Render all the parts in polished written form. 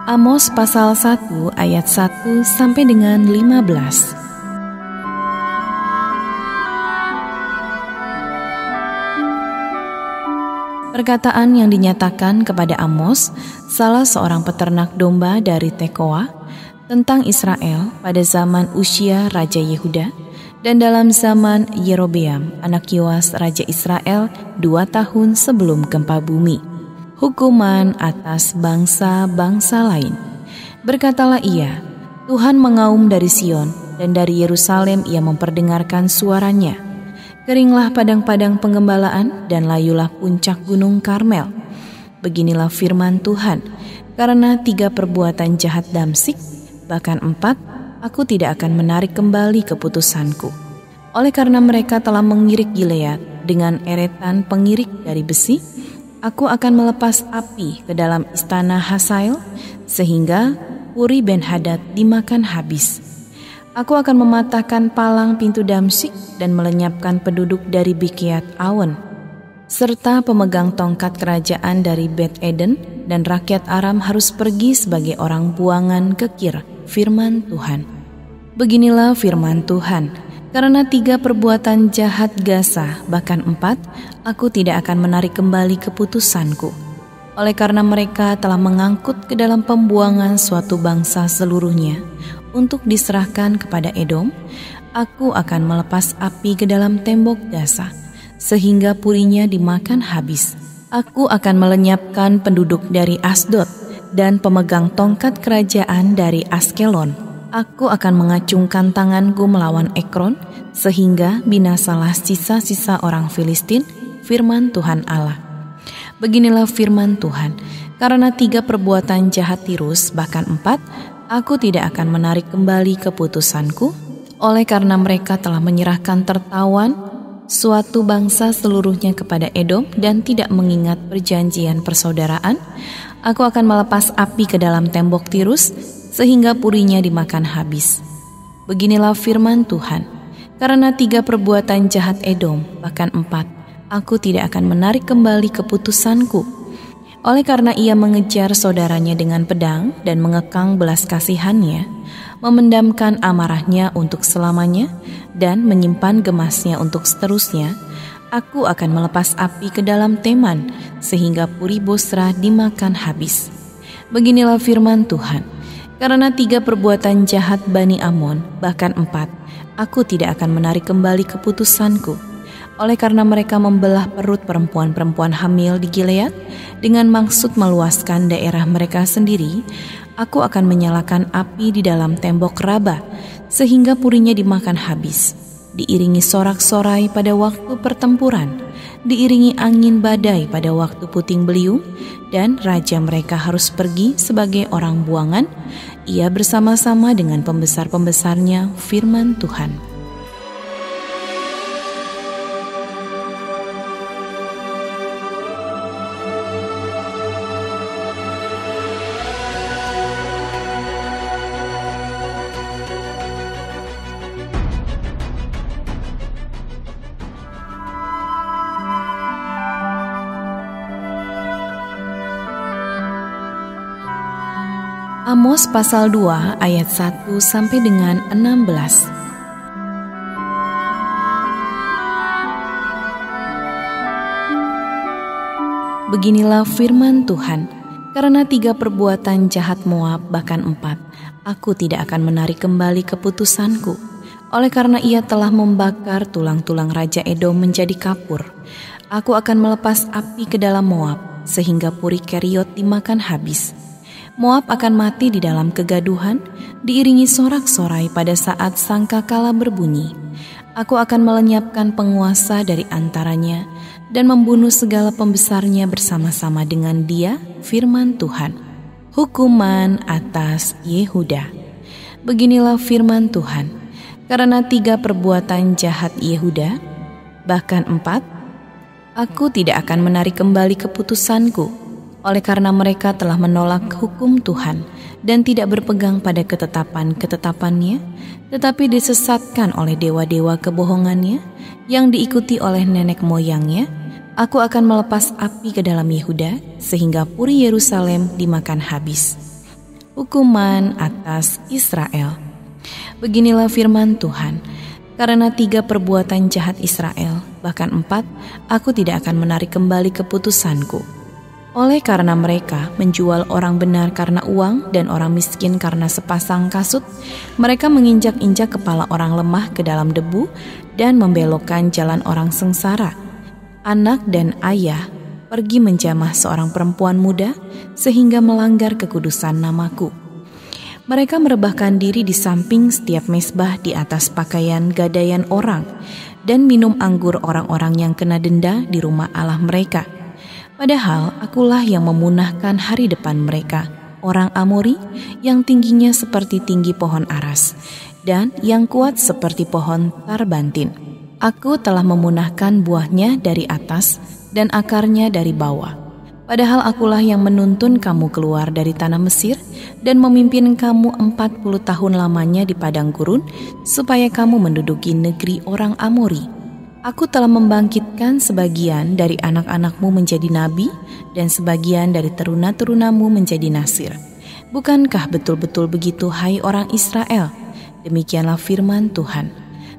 Amos pasal 1 ayat 1 sampai dengan 15. Perkataan yang dinyatakan kepada Amos, salah seorang peternak domba dari Tekoa, tentang Israel pada zaman Usia Raja Yehuda dan dalam zaman Yerobeam anak Yoas Raja Israel 2 tahun sebelum gempa bumi. Hukuman atas bangsa-bangsa lain. Berkatalah ia, Tuhan mengaum dari Sion dan dari Yerusalem ia memperdengarkan suaranya. Keringlah padang-padang penggembalaan dan layulah puncak gunung Karmel. Beginilah firman Tuhan, karena 3 perbuatan jahat Damsik, bahkan 4, aku tidak akan menarik kembali keputusanku. Oleh karena mereka telah mengirik Gilead dengan eretan pengirik dari besi, aku akan melepas api ke dalam istana Hasael, sehingga Uri Ben-Hadad dimakan habis. Aku akan mematahkan palang pintu Damsik dan melenyapkan penduduk dari Bikiat Awen, serta pemegang tongkat kerajaan dari Bet Eden, dan rakyat Aram harus pergi sebagai orang buangan ke Kir, firman Tuhan. Beginilah firman Tuhan, karena 3 perbuatan jahat Gasa, bahkan 4, aku tidak akan menarik kembali keputusanku. Oleh karena mereka telah mengangkut ke dalam pembuangan suatu bangsa seluruhnya, untuk diserahkan kepada Edom, aku akan melepas api ke dalam tembok Gasa, sehingga purinya dimakan habis. Aku akan melenyapkan penduduk dari Asdod dan pemegang tongkat kerajaan dari Askelon. Aku akan mengacungkan tanganku melawan Ekron, sehingga binasalah sisa-sisa orang Filistin, firman Tuhan Allah. Beginilah firman Tuhan, karena 3 perbuatan jahat Tirus, bahkan 4, aku tidak akan menarik kembali keputusanku, oleh karena mereka telah menyerahkan tertawan suatu bangsa seluruhnya kepada Edom dan tidak mengingat perjanjian persaudaraan. Aku akan melepas api ke dalam tembok Tirus, sehingga purinya dimakan habis. Beginilah firman Tuhan, karena 3 perbuatan jahat Edom, bahkan 4, aku tidak akan menarik kembali keputusanku. Oleh karena ia mengejar saudaranya dengan pedang dan mengekang belas kasihannya, memendamkan amarahnya untuk selamanya, dan menyimpan gemasnya untuk seterusnya, aku akan melepas api ke dalam Teman, sehingga puri Bosra dimakan habis. Beginilah firman Tuhan, karena 3 perbuatan jahat Bani Amon, bahkan 4, aku tidak akan menarik kembali keputusanku. Oleh karena mereka membelah perut perempuan-perempuan hamil di Gilead dengan maksud meluaskan daerah mereka sendiri, aku akan menyalakan api di dalam tembok Raba, sehingga purinya dimakan habis. Diiringi sorak-sorai pada waktu pertempuran, diiringi angin badai pada waktu puting beliung, dan raja mereka harus pergi sebagai orang buangan, ia bersama-sama dengan pembesar-pembesarnya, firman Tuhan. Amos pasal 2 ayat 1 sampai dengan 16. Beginilah firman Tuhan, karena 3 perbuatan jahat Moab, bahkan 4, aku tidak akan menarik kembali keputusanku. Oleh karena ia telah membakar tulang-tulang Raja Edom menjadi kapur, aku akan melepas api ke dalam Moab, sehingga puri Keriot dimakan habis. Moab akan mati di dalam kegaduhan, diiringi sorak-sorai pada saat sangkakala berbunyi. Aku akan melenyapkan penguasa dari antaranya dan membunuh segala pembesarnya bersama-sama dengan dia, firman Tuhan. Hukuman atas Yehuda. Beginilah firman Tuhan, karena 3 perbuatan jahat Yehuda, bahkan 4, aku tidak akan menarik kembali keputusanku. Oleh karena mereka telah menolak hukum Tuhan dan tidak berpegang pada ketetapan-ketetapannya, tetapi disesatkan oleh dewa-dewa kebohongannya yang diikuti oleh nenek moyangnya, aku akan melepas api ke dalam Yehuda, sehingga puri Yerusalem dimakan habis. hukuman atas Israel. Beginilah firman Tuhan, karena 3 perbuatan jahat Israel, bahkan 4, aku tidak akan menarik kembali keputusanku. Oleh karena mereka menjual orang benar karena uang dan orang miskin karena sepasang kasut, mereka menginjak-injak kepala orang lemah ke dalam debu dan membelokkan jalan orang sengsara. Anak dan ayah pergi menjamah seorang perempuan muda sehingga melanggar kekudusan namaku. Mereka merebahkan diri di samping setiap mezbah di atas pakaian gadaian orang dan minum anggur orang-orang yang kena denda di rumah Allah mereka. Padahal akulah yang memunahkan hari depan mereka, orang Amori yang tingginya seperti tinggi pohon aras dan yang kuat seperti pohon tarbantin. Aku telah memunahkan buahnya dari atas dan akarnya dari bawah. Padahal akulah yang menuntun kamu keluar dari tanah Mesir dan memimpin kamu 40 tahun lamanya di padang gurun supaya kamu menduduki negeri orang Amori. Aku telah membangkitkan sebagian dari anak-anakmu menjadi nabi dan sebagian dari teruna-terunamu menjadi nasir. Bukankah betul-betul begitu, hai orang Israel? Demikianlah firman Tuhan.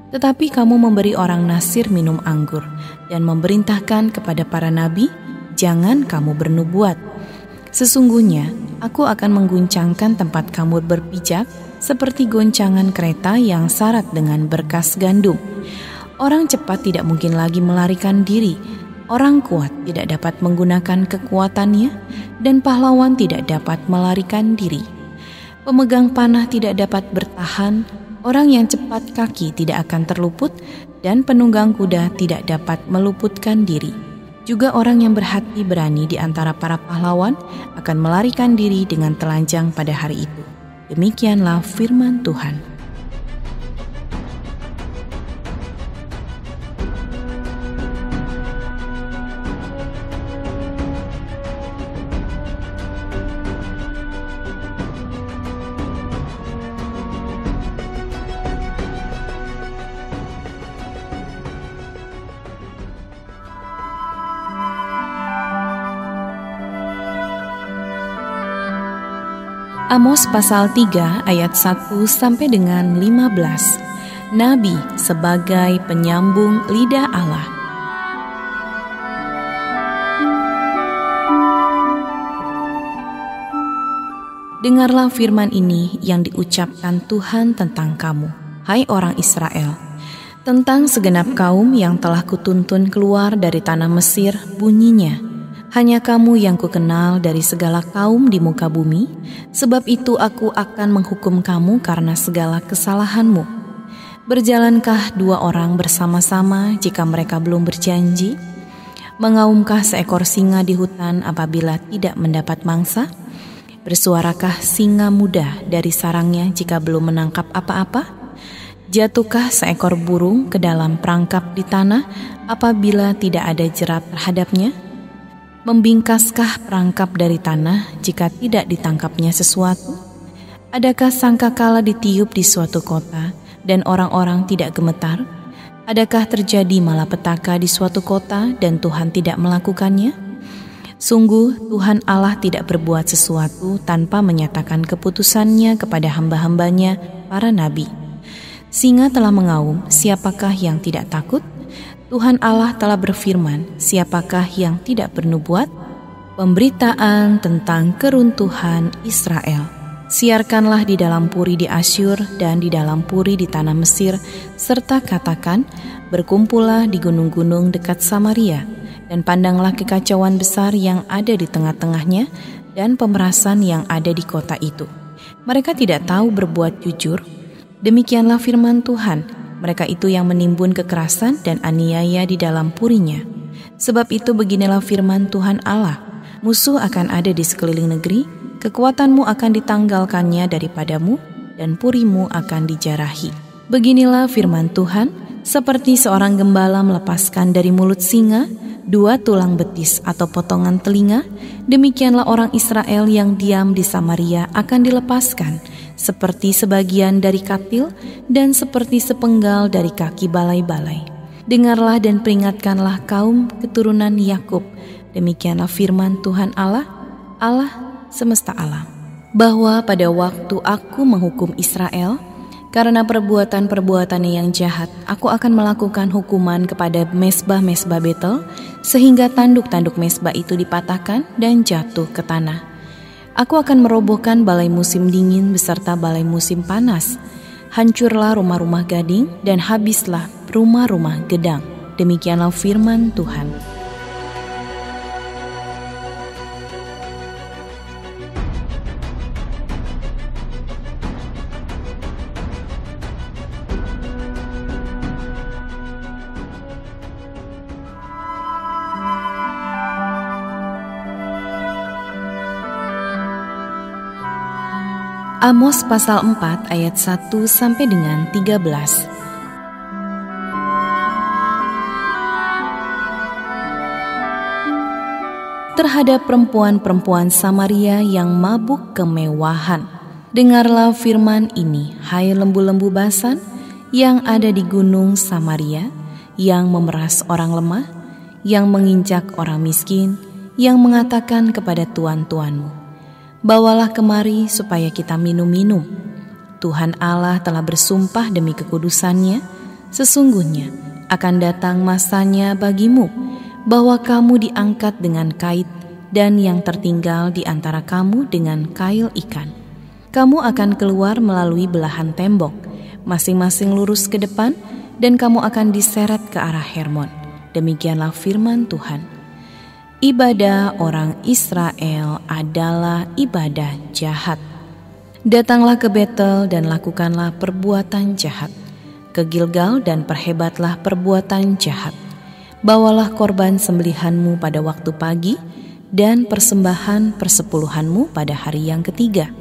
Tetapi kamu memberi orang nasir minum anggur dan memerintahkan kepada para nabi, jangan kamu bernubuat. Sesungguhnya aku akan mengguncangkan tempat kamu berpijak seperti goncangan kereta yang syarat dengan berkas gandum. Orang cepat tidak mungkin lagi melarikan diri, orang kuat tidak dapat menggunakan kekuatannya, dan pahlawan tidak dapat melarikan diri. Pemegang panah tidak dapat bertahan, orang yang cepat kaki tidak akan terluput, dan penunggang kuda tidak dapat meluputkan diri. Juga orang yang berhati berani di antara para pahlawan akan melarikan diri dengan telanjang pada hari itu. Demikianlah firman Tuhan. Amos pasal 3 ayat 1 sampai dengan 15. Nabi sebagai penyambung lidah Allah. Dengarlah firman ini yang diucapkan Tuhan tentang kamu, hai orang Israel, tentang segenap kaum yang telah kutuntun keluar dari tanah Mesir. Bunyinya, hanya kamu yang kukenal dari segala kaum di muka bumi, sebab itu aku akan menghukum kamu karena segala kesalahanmu. Berjalankah 2 orang bersama-sama jika mereka belum berjanji? Mengaumkah seekor singa di hutan apabila tidak mendapat mangsa? Bersuarakah singa muda dari sarangnya jika belum menangkap apa-apa? Jatuhkah seekor burung ke dalam perangkap di tanah apabila tidak ada jerat terhadapnya? Membingkaskah perangkap dari tanah jika tidak ditangkapnya sesuatu? Adakah sangkakala ditiup di suatu kota dan orang-orang tidak gemetar? Adakah terjadi malapetaka di suatu kota dan Tuhan tidak melakukannya? Sungguh Tuhan Allah tidak berbuat sesuatu tanpa menyatakan keputusannya kepada hamba-hambanya para nabi. Singa telah mengaum, siapakah yang tidak takut? Tuhan Allah telah berfirman, siapakah yang tidak bernubuat? Pemberitaan tentang keruntuhan Israel. Siarkanlah di dalam puri di Asyur dan di dalam puri di tanah Mesir, serta katakan, berkumpullah di gunung-gunung dekat Samaria, dan pandanglah kekacauan besar yang ada di tengah-tengahnya dan pemerasan yang ada di kota itu. Mereka tidak tahu berbuat jujur. Demikianlah firman Tuhan. Mereka itu yang menimbun kekerasan dan aniaya di dalam purinya. Sebab itu beginilah firman Tuhan Allah, musuh akan ada di sekeliling negeri, kekuatanmu akan ditanggalkannya daripadamu, dan purimu akan dijarahi. Beginilah firman Tuhan, seperti seorang gembala melepaskan dari mulut singa 2 tulang betis atau potongan telinga, demikianlah orang Israel yang diam di Samaria akan dilepaskan, seperti sebagian dari katil dan seperti sepenggal dari kaki balai-balai. Dengarlah dan peringatkanlah kaum keturunan Yakub. Demikianlah firman Tuhan Allah, Allah semesta alam. bahwa pada waktu aku menghukum Israel, karena perbuatan-perbuatannya yang jahat, aku akan melakukan hukuman kepada mesbah-mesbah Betel, sehingga tanduk-tanduk mesbah itu dipatahkan dan jatuh ke tanah. Aku akan merobohkan balai musim dingin beserta balai musim panas. Hancurlah rumah-rumah gading dan habislah rumah-rumah gedang. Demikianlah firman Tuhan. Amos pasal 4 ayat 1 sampai dengan 13. Terhadap perempuan-perempuan Samaria yang mabuk kemewahan, dengarlah firman ini, hai lembu-lembu Basan yang ada di gunung Samaria, yang memeras orang lemah, yang menginjak orang miskin, yang mengatakan kepada tuan-tuanmu, bawalah kemari supaya kita minum-minum. Tuhan Allah telah bersumpah demi kekudusannya, sesungguhnya akan datang masanya bagimu, bahwa kamu diangkat dengan kait, dan yang tertinggal di antara kamu dengan kail ikan. Kamu akan keluar melalui belahan tembok, masing-masing lurus ke depan, dan kamu akan diseret ke arah Hermon. Demikianlah firman Tuhan. Ibadah orang Israel adalah ibadah jahat. Datanglah ke Betel dan lakukanlah perbuatan jahat. Ke Gilgal dan perhebatlah perbuatan jahat. Bawalah korban sembelihanmu pada waktu pagi dan persembahan persepuluhanmu pada hari yang ketiga.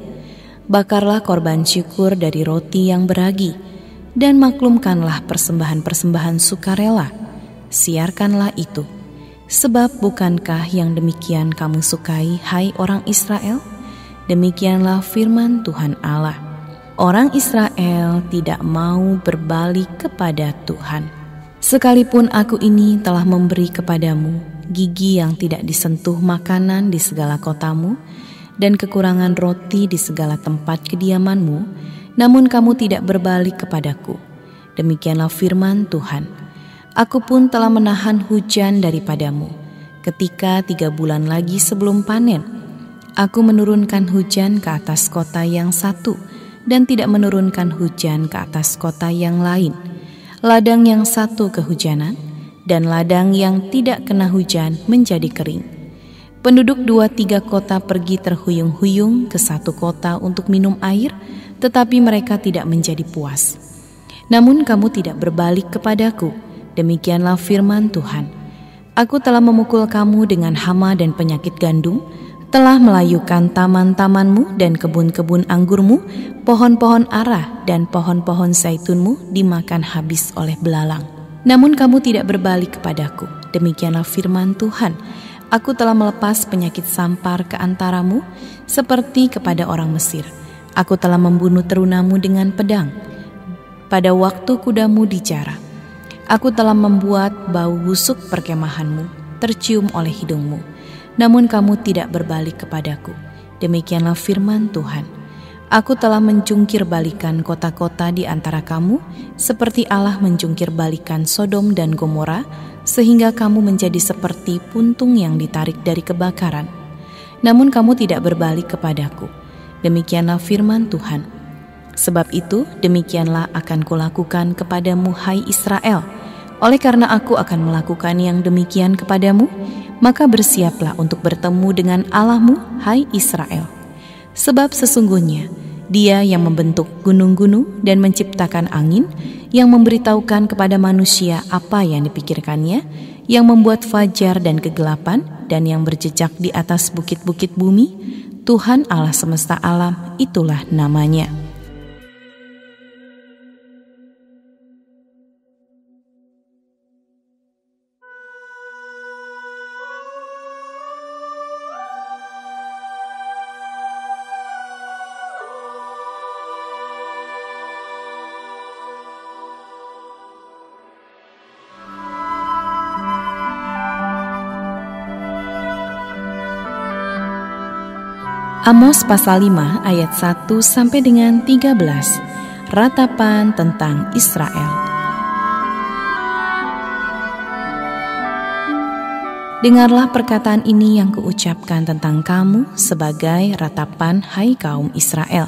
Bakarlah korban syukur dari roti yang beragi dan maklumkanlah persembahan-persembahan sukarela. Siarkanlah itu. Sebab bukankah yang demikian kamu sukai, hai orang Israel? Demikianlah firman Tuhan Allah. Orang Israel tidak mau berbalik kepada Tuhan. Sekalipun aku ini telah memberi kepadamu gigi yang tidak disentuh makanan di segala kotamu, dan kekurangan roti di segala tempat kediamanmu, namun kamu tidak berbalik kepadaku. Demikianlah firman Tuhan. Aku pun telah menahan hujan daripadamu. Ketika 3 bulan lagi sebelum panen, aku menurunkan hujan ke atas kota yang satu, dan tidak menurunkan hujan ke atas kota yang lain. Ladang yang satu kehujanan, dan ladang yang tidak kena hujan menjadi kering. Penduduk 2-3 kota pergi terhuyung-huyung ke satu kota untuk minum air, tetapi mereka tidak menjadi puas. Namun kamu tidak berbalik kepadaku. Demikianlah firman Tuhan. Aku telah memukul kamu dengan hama dan penyakit gandum, telah melayukan taman-tamanmu dan kebun-kebun anggurmu, pohon-pohon ara dan pohon-pohon zaitunmu dimakan habis oleh belalang. Namun kamu tidak berbalik kepadaku. Demikianlah firman Tuhan. Aku telah melepas penyakit sampar ke antaramu, seperti kepada orang Mesir. Aku telah membunuh terunamu dengan pedang. Pada waktu kudamu dijara, aku telah membuat bau busuk perkemahanmu tercium oleh hidungmu, namun kamu tidak berbalik kepadaku. Demikianlah firman Tuhan. Aku telah menjungkir balikan kota-kota di antara kamu, seperti Allah menjungkir balikan Sodom dan Gomora, sehingga kamu menjadi seperti puntung yang ditarik dari kebakaran. Namun kamu tidak berbalik kepadaku. Demikianlah firman Tuhan. Sebab itu, demikianlah akan kulakukan kepadamu, hai Israel. Oleh karena aku akan melakukan yang demikian kepadamu, maka bersiaplah untuk bertemu dengan Allahmu, hai Israel. Sebab sesungguhnya Dia yang membentuk gunung-gunung dan menciptakan angin, yang memberitahukan kepada manusia apa yang dipikirkannya, yang membuat fajar dan kegelapan, dan yang berjejak di atas bukit-bukit bumi, Tuhan Allah semesta alam, itulah namanya. Amos pasal 5 ayat 1 sampai dengan 13. Ratapan tentang Israel. Dengarlah perkataan ini yang kuucapkan tentang kamu sebagai ratapan, hai kaum Israel.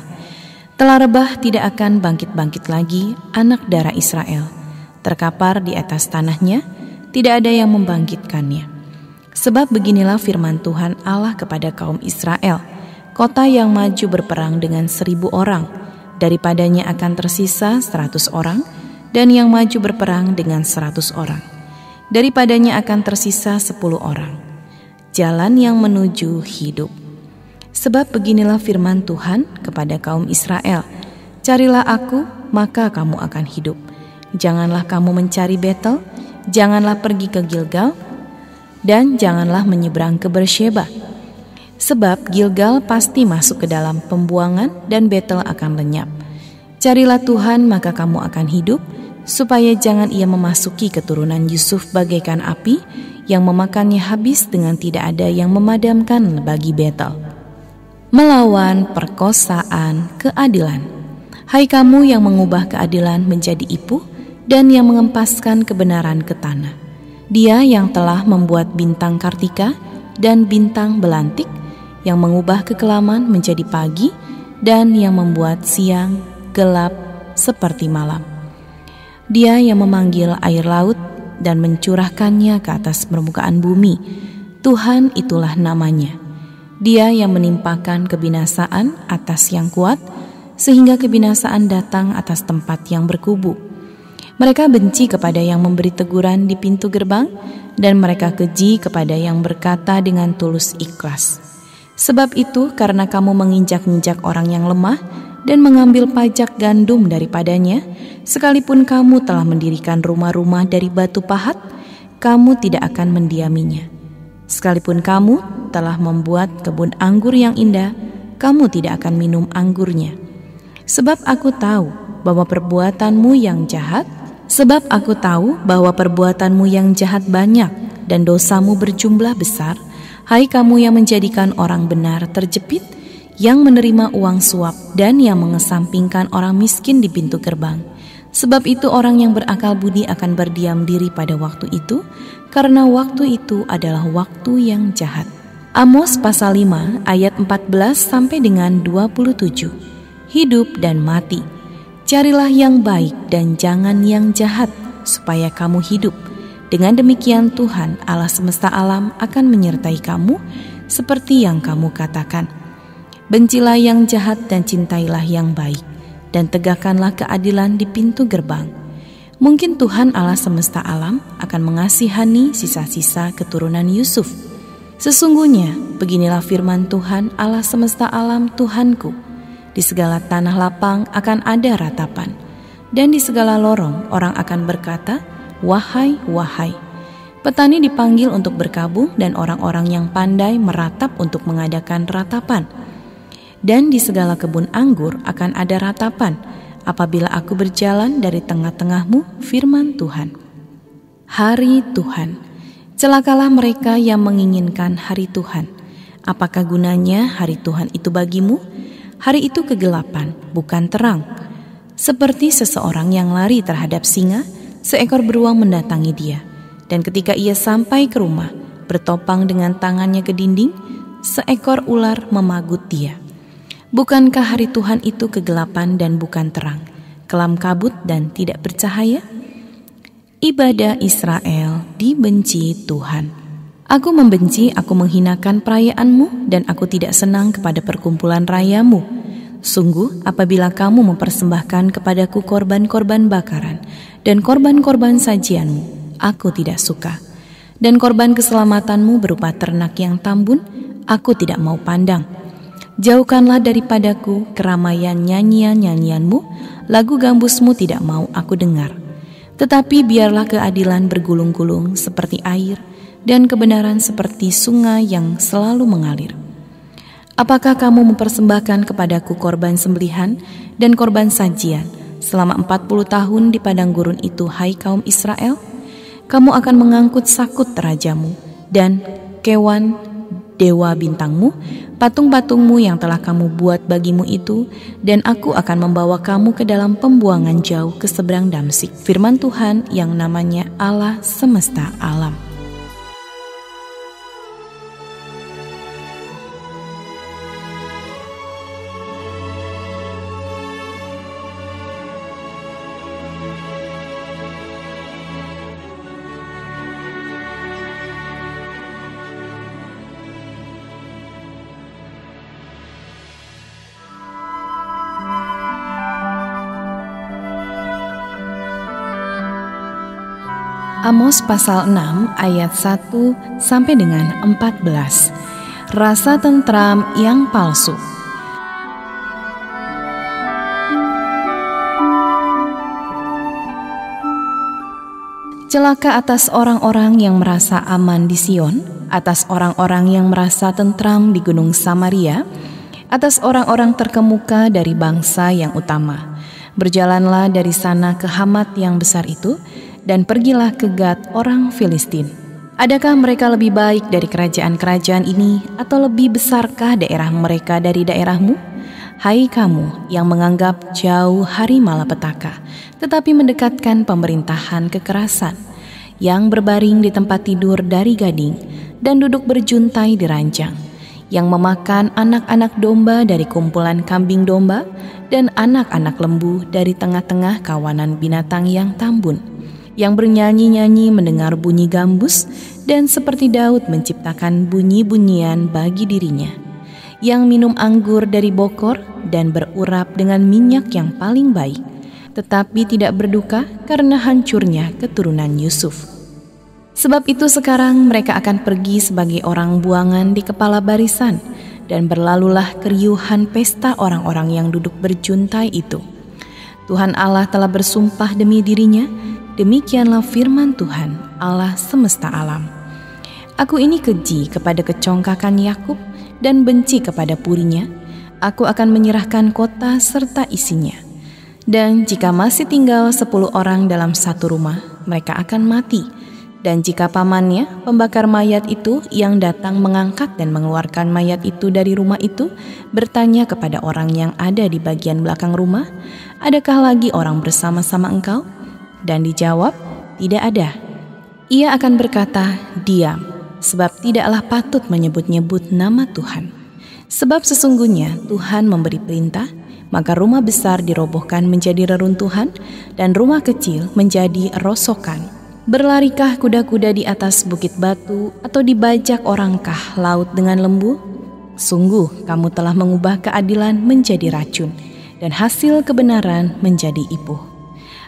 Telah rebah tidak akan bangkit-bangkit lagi anak darah Israel. Terkapar di atas tanahnya, tidak ada yang membangkitkannya. Sebab beginilah firman Tuhan Allah kepada kaum Israel. Kota yang maju berperang dengan 1.000 orang, daripadanya akan tersisa 100 orang, dan yang maju berperang dengan 100 orang, daripadanya akan tersisa 10 orang. Jalan yang menuju hidup. Sebab beginilah firman Tuhan kepada kaum Israel, carilah aku, maka kamu akan hidup. Janganlah kamu mencari Betel, janganlah pergi ke Gilgal, dan janganlah menyeberang ke Bersheba. Sebab Gilgal pasti masuk ke dalam pembuangan dan Betel akan lenyap. Carilah Tuhan, maka kamu akan hidup, supaya jangan ia memasuki keturunan Yusuf bagaikan api yang memakannya habis dengan tidak ada yang memadamkan bagi Betel. Melawan perkosaan keadilan. Hai kamu yang mengubah keadilan menjadi ipuh dan yang mengempaskan kebenaran ke tanah. Dia yang telah membuat bintang Kartika dan bintang belantik, yang mengubah kekelaman menjadi pagi dan yang membuat siang gelap seperti malam. Dia yang memanggil air laut dan mencurahkannya ke atas permukaan bumi. Tuhan itulah namanya. Dia yang menimpakan kebinasaan atas yang kuat, sehingga kebinasaan datang atas tempat yang berkubu. Mereka benci kepada yang memberi teguran di pintu gerbang, dan mereka keji kepada yang berkata dengan tulus ikhlas. Sebab itu, karena kamu menginjak-injak orang yang lemah dan mengambil pajak gandum daripadanya, sekalipun kamu telah mendirikan rumah-rumah dari batu pahat, kamu tidak akan mendiaminya. Sekalipun kamu telah membuat kebun anggur yang indah, kamu tidak akan minum anggurnya. Sebab aku tahu bahwa perbuatanmu yang jahat banyak dan dosamu berjumlah besar. Hai kamu yang menjadikan orang benar terjepit, yang menerima uang suap dan yang mengesampingkan orang miskin di pintu gerbang. Sebab itu orang yang berakal budi akan berdiam diri pada waktu itu, karena waktu itu adalah waktu yang jahat. Amos pasal 5 ayat 14 sampai dengan 27. Hidup dan mati. Carilah yang baik dan jangan yang jahat, supaya kamu hidup. Dengan demikian Tuhan Allah semesta alam akan menyertai kamu seperti yang kamu katakan. Bencilah yang jahat dan cintailah yang baik, dan tegakkanlah keadilan di pintu gerbang. Mungkin Tuhan Allah semesta alam akan mengasihani sisa-sisa keturunan Yusuf. Sesungguhnya beginilah firman Tuhan Allah semesta alam Tuhanku. Di segala tanah lapang akan ada ratapan, dan di segala lorong orang akan berkata, wahai, wahai. Petani dipanggil untuk berkabung dan orang-orang yang pandai meratap untuk mengadakan ratapan. Dan di segala kebun anggur akan ada ratapan, apabila aku berjalan dari tengah-tengahmu, firman Tuhan. Hari Tuhan. Celakalah mereka yang menginginkan hari Tuhan. Apakah gunanya hari Tuhan itu bagimu? Hari itu kegelapan, bukan terang. Seperti seseorang yang lari terhadap singa, seekor beruang mendatangi dia, dan ketika ia sampai ke rumah, bertopang dengan tangannya ke dinding, seekor ular memagut dia. Bukankah hari Tuhan itu kegelapan dan bukan terang, kelam kabut dan tidak bercahaya? Ibadah Israel dibenci Tuhan. Aku membenci, aku menghinakan perayaanmu, dan aku tidak senang kepada perkumpulan rayamu. Sungguh, apabila kamu mempersembahkan kepadaku korban-korban bakaran dan korban-korban sajianmu, aku tidak suka. Dan korban keselamatanmu berupa ternak yang tambun, aku tidak mau pandang. Jauhkanlah daripadaku keramaian nyanyian-nyanyianmu, lagu gambusmu tidak mau aku dengar. Tetapi biarlah keadilan bergulung-gulung seperti air, dan kebenaran seperti sungai yang selalu mengalir. Apakah kamu mempersembahkan kepadaku korban sembelihan dan korban sajian selama 40 tahun di padang gurun itu, hai kaum Israel? Kamu akan mengangkut sakut rajamu dan kewan dewa bintangmu, patung-patungmu yang telah kamu buat bagimu itu, dan aku akan membawa kamu ke dalam pembuangan jauh ke seberang Damsik. Firman Tuhan yang namanya Allah semesta alam. Amos pasal 6 ayat 1 sampai dengan 14. Rasa tentram yang palsu. Celaka atas orang-orang yang merasa aman di Sion, atas orang-orang yang merasa tentram di Gunung Samaria, atas orang-orang terkemuka dari bangsa yang utama. Berjalanlah dari sana ke Hamat yang besar itu, dan pergilah ke Gad orang Filistin. Adakah mereka lebih baik dari kerajaan-kerajaan ini, atau lebih besarkah daerah mereka dari daerahmu? Hai kamu yang menganggap jauh hari malapetaka, tetapi mendekatkan pemerintahan kekerasan, yang berbaring di tempat tidur dari gading, dan duduk berjuntai di ranjang, yang memakan anak-anak domba dari kumpulan kambing domba, dan anak-anak lembu dari tengah-tengah kawanan binatang yang tambun, yang bernyanyi-nyanyi mendengar bunyi gambus, dan seperti Daud menciptakan bunyi-bunyian bagi dirinya, yang minum anggur dari bokor dan berurap dengan minyak yang paling baik, tetapi tidak berduka karena hancurnya keturunan Yusuf. Sebab itu sekarang mereka akan pergi sebagai orang buangan di kepala barisan, dan berlalulah keriuhan pesta orang-orang yang duduk berjuntai itu. Tuhan Allah telah bersumpah demi dirinya, demikianlah firman Tuhan Allah semesta alam. Aku ini keji kepada kecongkakan Yakub dan benci kepada purinya. Aku akan menyerahkan kota serta isinya. Dan jika masih tinggal 10 orang dalam satu rumah, mereka akan mati. Dan jika pamannya, pembakar mayat itu yang datang mengangkat dan mengeluarkan mayat itu dari rumah itu, bertanya kepada orang yang ada di bagian belakang rumah, adakah lagi orang bersama-sama engkau? Dan dijawab, tidak ada. Ia akan berkata, diam, sebab tidaklah patut menyebut-nyebut nama Tuhan. Sebab sesungguhnya Tuhan memberi perintah, maka rumah besar dirobohkan menjadi reruntuhan, dan rumah kecil menjadi rosokan. Berlarikah kuda-kuda di atas bukit batu, atau dibajak orangkah laut dengan lembu? Sungguh kamu telah mengubah keadilan menjadi racun, dan hasil kebenaran menjadi ipuh.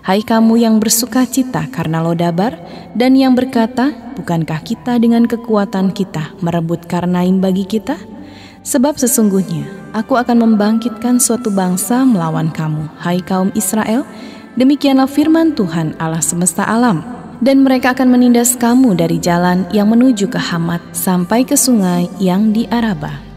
Hai kamu yang bersuka cita karena Lodabar, dan yang berkata, bukankah kita dengan kekuatan kita merebut Karnaim bagi kita? Sebab sesungguhnya aku akan membangkitkan suatu bangsa melawan kamu, hai kaum Israel. Demikianlah firman Tuhan Allah semesta alam. Dan mereka akan menindas kamu dari jalan yang menuju ke Hamat sampai ke sungai yang di Araba.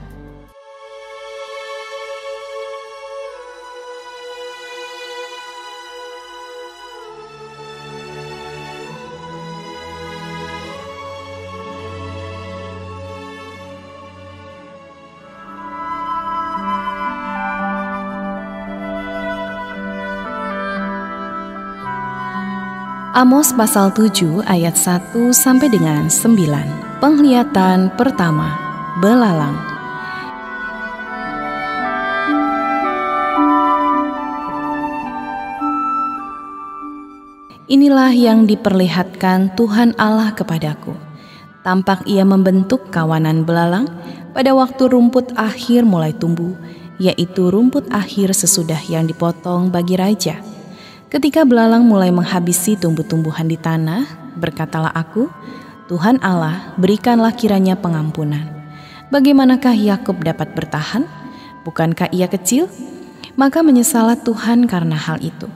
Amos pasal 7 ayat 1 sampai dengan 9. Penglihatan pertama, belalang. Inilah yang diperlihatkan Tuhan Allah kepadaku. Tampak ia membentuk kawanan belalang pada waktu rumput akhir mulai tumbuh, yaitu rumput akhir sesudah yang dipotong bagi raja. Ketika belalang mulai menghabisi tumbuh-tumbuhan di tanah, berkatalah aku, Tuhan Allah, berikanlah kiranya pengampunan. Bagaimanakah Yakub dapat bertahan? Bukankah ia kecil? Maka menyesallah Tuhan karena hal itu.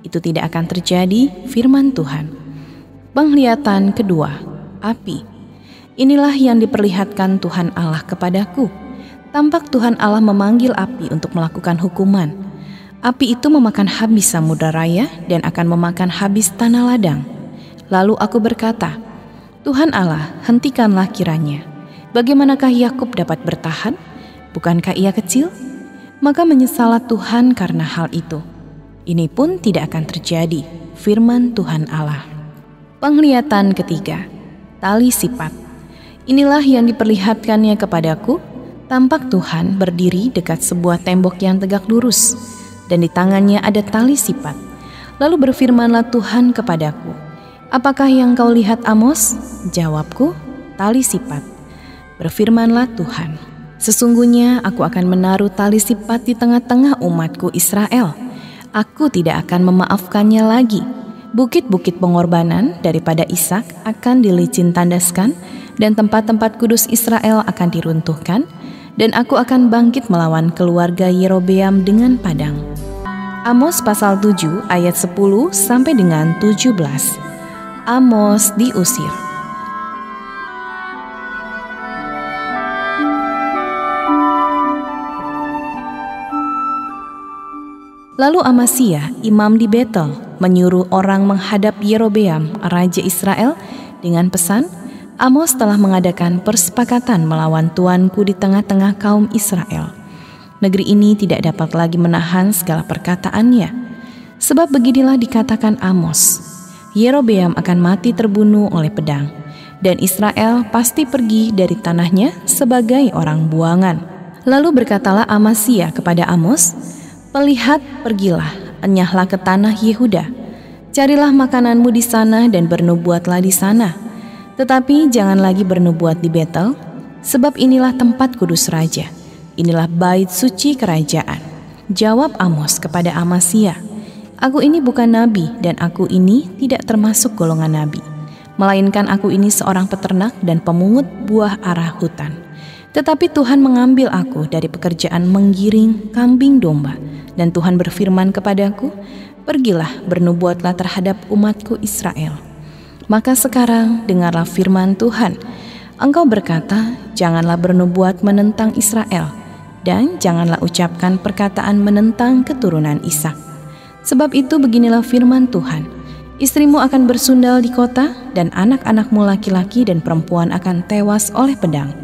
Itu tidak akan terjadi, firman Tuhan. Penglihatan kedua, api. Inilah yang diperlihatkan Tuhan Allah kepadaku. Tampak Tuhan Allah memanggil api untuk melakukan hukuman. Api itu memakan habis samudra raya dan akan memakan habis tanah ladang. Lalu aku berkata, Tuhan Allah, hentikanlah kiranya. Bagaimanakah Yakub dapat bertahan? Bukankah ia kecil? Maka menyesallah Tuhan karena hal itu. Ini pun tidak akan terjadi, firman Tuhan Allah. Penglihatan ketiga, tali sipat. Inilah yang diperlihatkannya kepadaku. Tampak Tuhan berdiri dekat sebuah tembok yang tegak lurus, dan di tangannya ada tali sipat. Lalu berfirmanlah Tuhan kepadaku, "Apakah yang kau lihat, Amos?" Jawabku, "Tali sipat." Berfirmanlah Tuhan, "Sesungguhnya aku akan menaruh tali sipat di tengah-tengah umatku Israel. Aku tidak akan memaafkannya lagi. Bukit-bukit pengorbanan daripada Ishak akan dilicin tandaskan, dan tempat-tempat kudus Israel akan diruntuhkan, dan aku akan bangkit melawan keluarga Yerobeam dengan padang." Amos pasal 7 ayat 10 sampai dengan 17. Amos diusir. Lalu Amasya, imam di Betel, menyuruh orang menghadap Yerobeam, raja Israel, dengan pesan, "Amos telah mengadakan persepakatan melawan tuanku di tengah-tengah kaum Israel. Negeri ini tidak dapat lagi menahan segala perkataannya. Sebab beginilah dikatakan Amos, Yerobeam akan mati terbunuh oleh pedang, dan Israel pasti pergi dari tanahnya sebagai orang buangan." Lalu berkatalah Amasya kepada Amos, "Pelihat, pergilah, enyahlah ke tanah Yehuda. Carilah makananmu di sana dan bernubuatlah di sana. Tetapi jangan lagi bernubuat di Betel, sebab inilah tempat kudus raja. Inilah bait suci kerajaan." Jawab Amos kepada Amasya, "Aku ini bukan nabi, dan aku ini tidak termasuk golongan nabi. Melainkan aku ini seorang peternak dan pemungut buah arah hutan. Tetapi Tuhan mengambil aku dari pekerjaan menggiring kambing domba. Dan Tuhan berfirman kepadaku, pergilah bernubuatlah terhadap umatku Israel. Maka sekarang dengarlah firman Tuhan. Engkau berkata, janganlah bernubuat menentang Israel, dan janganlah ucapkan perkataan menentang keturunan Ishak. Sebab itu beginilah firman Tuhan, istrimu akan bersundal di kota, dan anak-anakmu laki-laki dan perempuan akan tewas oleh pedang.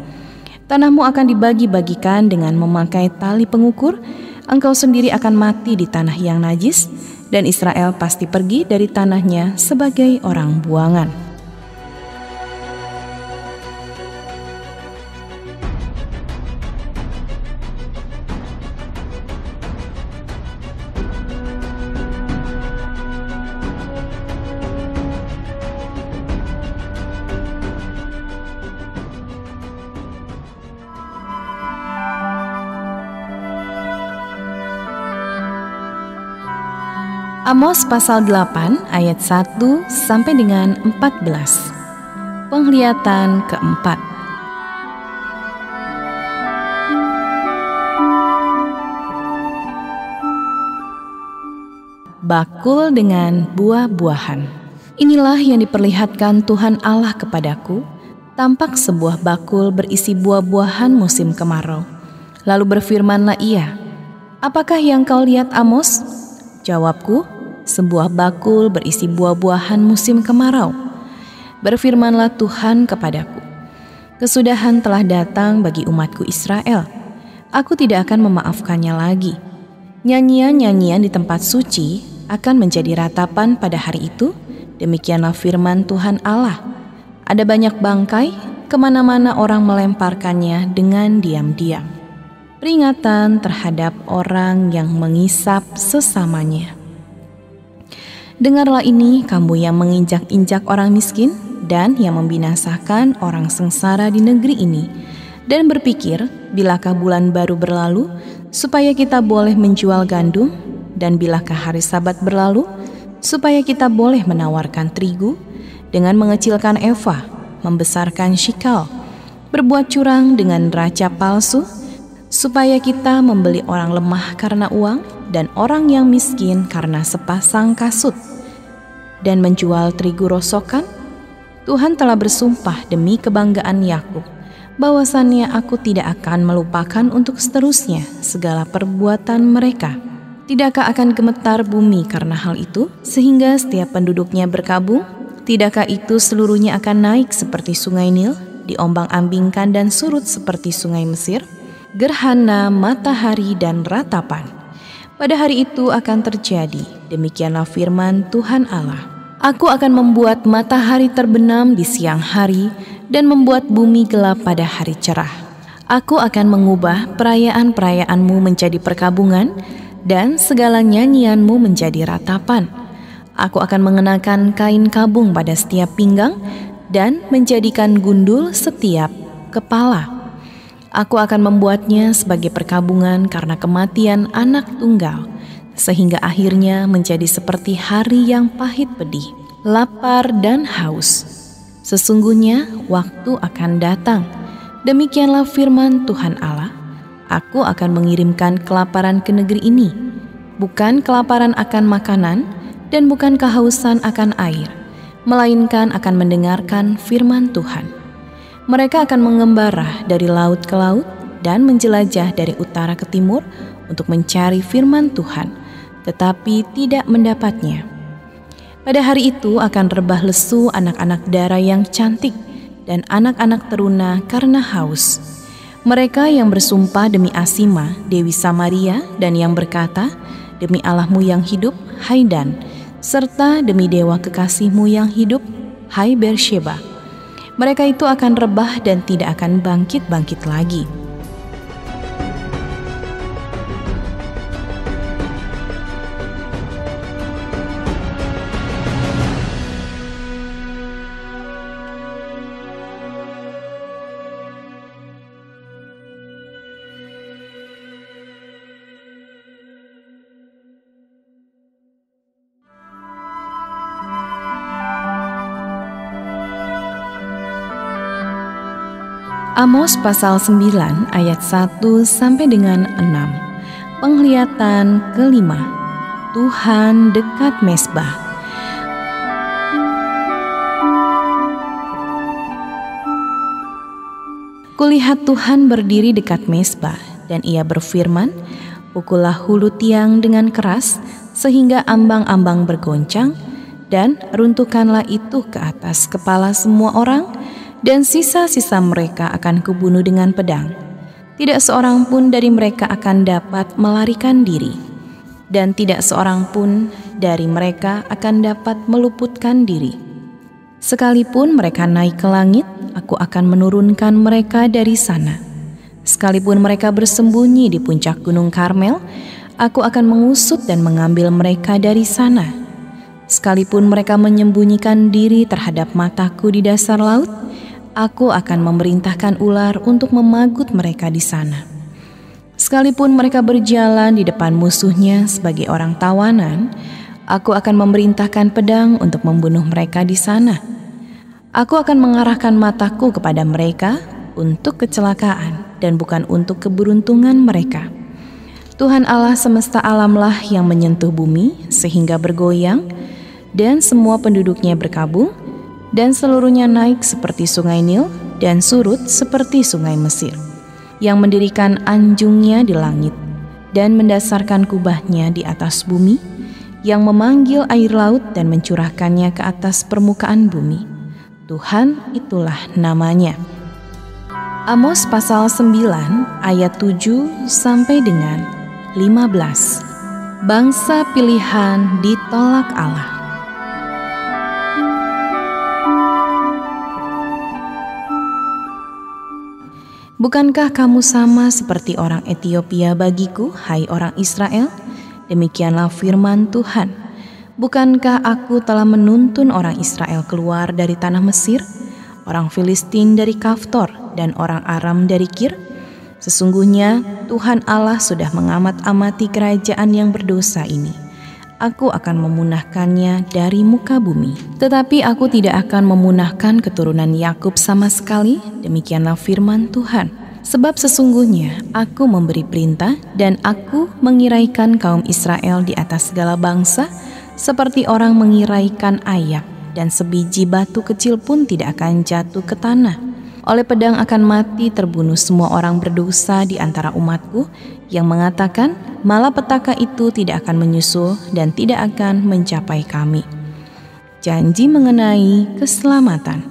Tanahmu akan dibagi-bagikan dengan memakai tali pengukur. Engkau sendiri akan mati di tanah yang najis, dan Israel pasti pergi dari tanahnya sebagai orang buangan." Amos pasal 8 ayat 1 sampai dengan 14. Penglihatan keempat. Bakul dengan buah-buahan. Inilah yang diperlihatkan Tuhan Allah kepadaku. Tampak sebuah bakul berisi buah-buahan musim kemarau. Lalu berfirmanlah ia, "Apakah yang kau lihat, Amos?" Jawabku, "Sebuah bakul berisi buah-buahan musim kemarau." Berfirmanlah Tuhan kepadaku, "Kesudahan telah datang bagi umatku Israel. Aku tidak akan memaafkannya lagi. Nyanyian-nyanyian di tempat suci akan menjadi ratapan pada hari itu. Demikianlah firman Tuhan Allah. Ada banyak bangkai, kemana-mana orang melemparkannya dengan diam-diam. Peringatan terhadap orang yang mengisap sesamanya. Dengarlah ini, kamu yang menginjak-injak orang miskin dan yang membinasakan orang sengsara di negeri ini, dan berpikir, bilakah bulan baru berlalu, supaya kita boleh menjual gandum, dan bilakah hari Sabat berlalu, supaya kita boleh menawarkan terigu, dengan mengecilkan eva, membesarkan shikal, berbuat curang dengan neraca palsu, supaya kita membeli orang lemah karena uang, dan orang yang miskin karena sepasang kasut, dan menjual terigu rosokan. Tuhan telah bersumpah demi kebanggaan Yakub, bahwasannya aku tidak akan melupakan untuk seterusnya segala perbuatan mereka. Tidakkah akan gemetar bumi karena hal itu, sehingga setiap penduduknya berkabung? Tidakkah itu seluruhnya akan naik seperti sungai Nil, diombang-ambingkan dan surut seperti sungai Mesir? gerhana, matahari, dan ratapan. Pada hari itu akan terjadi, demikianlah firman Tuhan Allah. Aku akan membuat matahari terbenam di siang hari dan membuat bumi gelap pada hari cerah. Aku akan mengubah perayaan-perayaanmu menjadi perkabungan dan segala nyanyianmu menjadi ratapan. Aku akan mengenakan kain kabung pada setiap pinggang dan menjadikan gundul setiap kepala. Aku akan membuatnya sebagai perkabungan karena kematian anak tunggal, sehingga akhirnya menjadi seperti hari yang pahit pedih, lapar dan haus. Sesungguhnya waktu akan datang, demikianlah firman Tuhan Allah, aku akan mengirimkan kelaparan ke negeri ini, bukan kelaparan akan makanan dan bukan kehausan akan air, melainkan akan mendengarkan firman Tuhan. Mereka akan mengembara dari laut ke laut dan menjelajah dari utara ke timur untuk mencari firman Tuhan, tetapi tidak mendapatnya. Pada hari itu akan rebah lesu anak-anak dara yang cantik dan anak-anak teruna karena haus. Mereka yang bersumpah demi Asima, Dewi Samaria, dan yang berkata, demi Allahmu yang hidup, hai Dan, serta demi dewa kekasihmu yang hidup, hai Beersheba. Mereka itu akan rebah dan tidak akan bangkit-bangkit lagi. Amos pasal 9 ayat 1 sampai dengan 6. Penglihatan kelima. Tuhan dekat mezbah. Kulihat Tuhan berdiri dekat mezbah, dan ia berfirman, pukullah hulu tiang dengan keras, sehingga ambang-ambang bergoncang, dan runtuhkanlah itu ke atas kepala semua orang, dan sisa-sisa mereka akan kubunuh dengan pedang. Tidak seorang pun dari mereka akan dapat melarikan diri, dan tidak seorang pun dari mereka akan dapat meluputkan diri. Sekalipun mereka naik ke langit, aku akan menurunkan mereka dari sana. Sekalipun mereka bersembunyi di puncak gunung Karmel, aku akan mengusut dan mengambil mereka dari sana. Sekalipun mereka menyembunyikan diri terhadap mataku di dasar laut, aku akan memerintahkan ular untuk memagut mereka di sana. Sekalipun mereka berjalan di depan musuhnya sebagai orang tawanan, aku akan memerintahkan pedang untuk membunuh mereka di sana. Aku akan mengarahkan mataku kepada mereka untuk kecelakaan dan bukan untuk keberuntungan mereka. Tuhan Allah semesta alamlah yang menyentuh bumi sehingga bergoyang, dan semua penduduknya berkabung, dan seluruhnya naik seperti sungai Nil dan surut seperti sungai Mesir, yang mendirikan anjungnya di langit dan mendasarkan kubahnya di atas bumi, yang memanggil air laut dan mencurahkannya ke atas permukaan bumi. Tuhan itulah namanya. Amos pasal 9 ayat 7 sampai dengan 15. Bangsa pilihan ditolak Allah. Bukankah kamu sama seperti orang Etiopia bagiku, hai orang Israel? Demikianlah firman Tuhan. Bukankah aku telah menuntun orang Israel keluar dari tanah Mesir, orang Filistin dari Kaftor, dan orang Aram dari Kir? Sesungguhnya Tuhan Allah sudah mengamat-amati kerajaan yang berdosa ini. Aku akan memunahkannya dari muka bumi. Tetapi aku tidak akan memunahkan keturunan Yakub sama sekali, demikianlah firman Tuhan. Sebab sesungguhnya aku memberi perintah dan aku mengiraikan kaum Israel di atas segala bangsa, seperti orang mengiraikan ayam, dan sebiji batu kecil pun tidak akan jatuh ke tanah. Oleh pedang akan mati terbunuh semua orang berdosa di antara umatku, yang mengatakan, malapetaka itu tidak akan menyusul dan tidak akan mencapai kami. Janji mengenai keselamatan.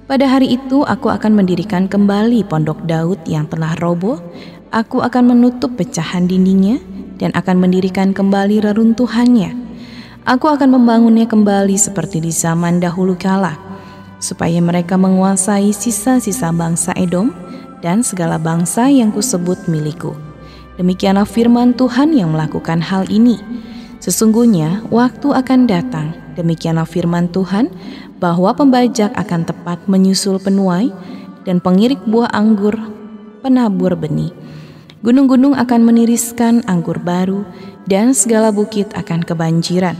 Pada hari itu aku akan mendirikan kembali pondok Daud yang telah roboh, Aku akan menutup pecahan dindingnya dan akan mendirikan kembali reruntuhannya. Aku akan membangunnya kembali seperti di zaman dahulu kala, supaya mereka menguasai sisa-sisa bangsa Edom dan segala bangsa yang kusebut milikku. Demikianlah firman Tuhan yang melakukan hal ini. Sesungguhnya waktu akan datang, demikianlah firman Tuhan, bahwa pembajak akan tepat menyusul penuai dan pengirik buah anggur penabur benih. Gunung-gunung akan meniriskan anggur baru dan segala bukit akan kebanjiran.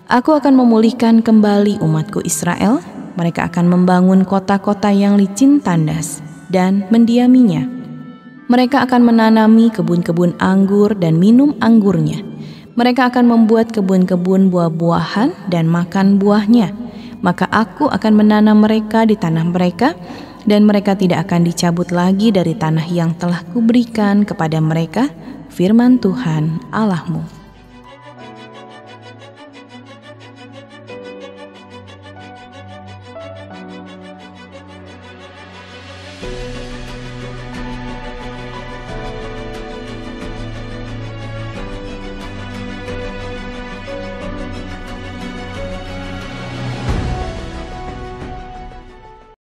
Aku akan memulihkan kembali umatku Israel. Mereka akan membangun kota-kota yang licin tandas dan mendiaminya. Mereka akan menanami kebun-kebun anggur dan minum anggurnya. Mereka akan membuat kebun-kebun buah-buahan dan makan buahnya. Maka aku akan menanam mereka di tanah mereka, dan mereka tidak akan dicabut lagi dari tanah yang telah kuberikan kepada mereka, firman Tuhan Allahmu.